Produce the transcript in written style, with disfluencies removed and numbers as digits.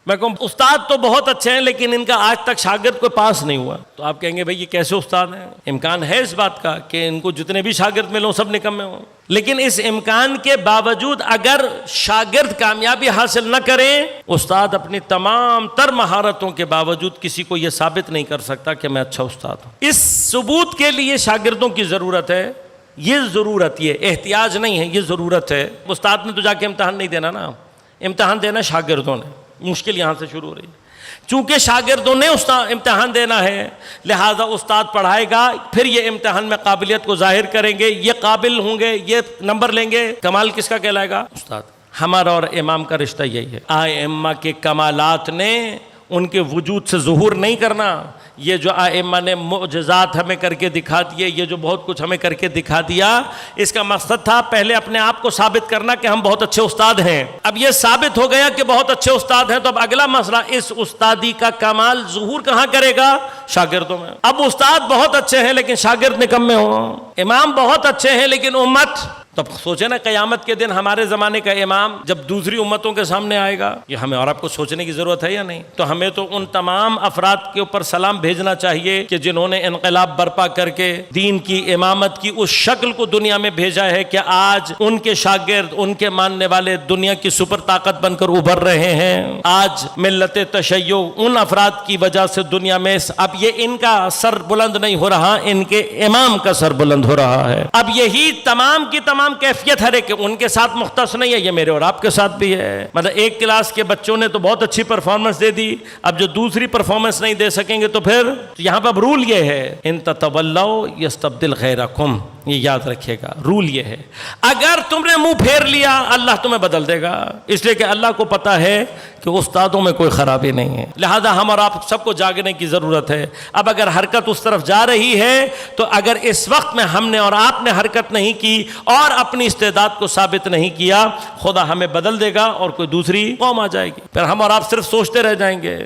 میں کہوں استاد تو بہت اچھے ہیں لیکن ان کا آج تک شاگرد کوئی پاس نہیں ہوا، تو آپ کہیں گے بھائی یہ کیسے استاد ہیں؟ امکان ہے اس بات کا کہ ان کو جتنے بھی شاگرد ملوں سب نکمے ہوں، لیکن اس امکان کے باوجود اگر شاگرد کامیابی حاصل نہ کریں، استاد اپنی تمام تر مہارتوں کے باوجود کسی کو یہ ثابت نہیں کر سکتا کہ میں اچھا استاد ہوں۔ اس ثبوت کے لیے شاگردوں کی ضرورت ہے، یہ ضرورت، یہ احتیاج نہیں ہے، یہ ضرورت ہے۔ استاد نے تو جا کے امتحان نہیں دینا نا، امتحان دینا شاگردوں نے، مشکل یہاں سے شروع ہو رہی ہے۔ چونکہ شاگردوں نے امتحان دینا ہے، لہذا استاد پڑھائے گا، پھر یہ امتحان میں قابلیت کو ظاہر کریں گے، یہ قابل ہوں گے، یہ نمبر لیں گے، کمال کس کا کہلائے گا؟ استاد۔ ہمارا اور امام کا رشتہ یہی ہے۔ ائمہ کے کمالات نے ان کے وجود سے ظہور نہیں کرنا، یہ جو ائمہ نے معجزات ہمیں کر کے دکھا دیے، یہ جو بہت کچھ ہمیں کر کے دکھا دیا، اس کا مقصد تھا پہلے اپنے آپ کو ثابت کرنا کہ ہم بہت اچھے استاد ہیں۔ اب یہ ثابت ہو گیا کہ بہت اچھے استاد ہیں، تو اب اگلا مسئلہ اس استادی کا کمال ظہور کہاں کرے گا؟ شاگردوں میں۔ اب استاد بہت اچھے ہیں لیکن شاگرد نکمے ہوں، امام بہت اچھے ہیں لیکن امت، تب سوچیں نا قیامت کے دن ہمارے زمانے کا امام جب دوسری امتوں کے سامنے آئے گا، یہ ہمیں اور آپ کو سوچنے کی ضرورت ہے یا نہیں؟ تو ہمیں تو ان تمام افراد کے اوپر سلام بھیجنا چاہیے کہ جنہوں نے انقلاب برپا کر کے دین کی امامت کی اس شکل کو دنیا میں بھیجا ہے کہ آج ان کے شاگرد، ان کے ماننے والے دنیا کی سپر طاقت بن کر ابھر رہے ہیں۔ آج ملت تشیع ان افراد کی وجہ سے دنیا میں اب یہ ان کا سر بلند نہیں ہو رہا، ان کے امام کا سر بلند ہو رہا ہے۔ اب یہی تمام کی تمام کیفیت ہے کہ ان کے ساتھ مختص نہیں ہے، یہ میرے اور آپ کے ساتھ بھی ہے۔ مطلب ایک کلاس کے بچوں نے تو بہت اچھی پرفارمنس دے دی، اب جو دوسری پرفارمنس نہیں دے سکیں گے تو پھر یہاں پر رول یہ ہے، ان تتولوا یستبدل غیرکم، یہ یاد رکھیے گا، رول یہ ہے، اگر تم نے منہ پھیر لیا اللہ تمہیں بدل دے گا، اس لیے کہ اللہ کو پتا ہے کہ استادوں میں کوئی خرابی نہیں ہے، لہذا ہم اور آپ سب کو جاگنے کی ضرورت ہے۔ اب اگر حرکت اس طرف جا رہی ہے تو اگر اس وقت میں ہم نے اور آپ نے حرکت نہیں کی اور اپنی استعداد کو ثابت نہیں کیا، خدا ہمیں بدل دے گا اور کوئی دوسری قوم آ جائے گی، پھر ہم اور آپ صرف سوچتے رہ جائیں گے۔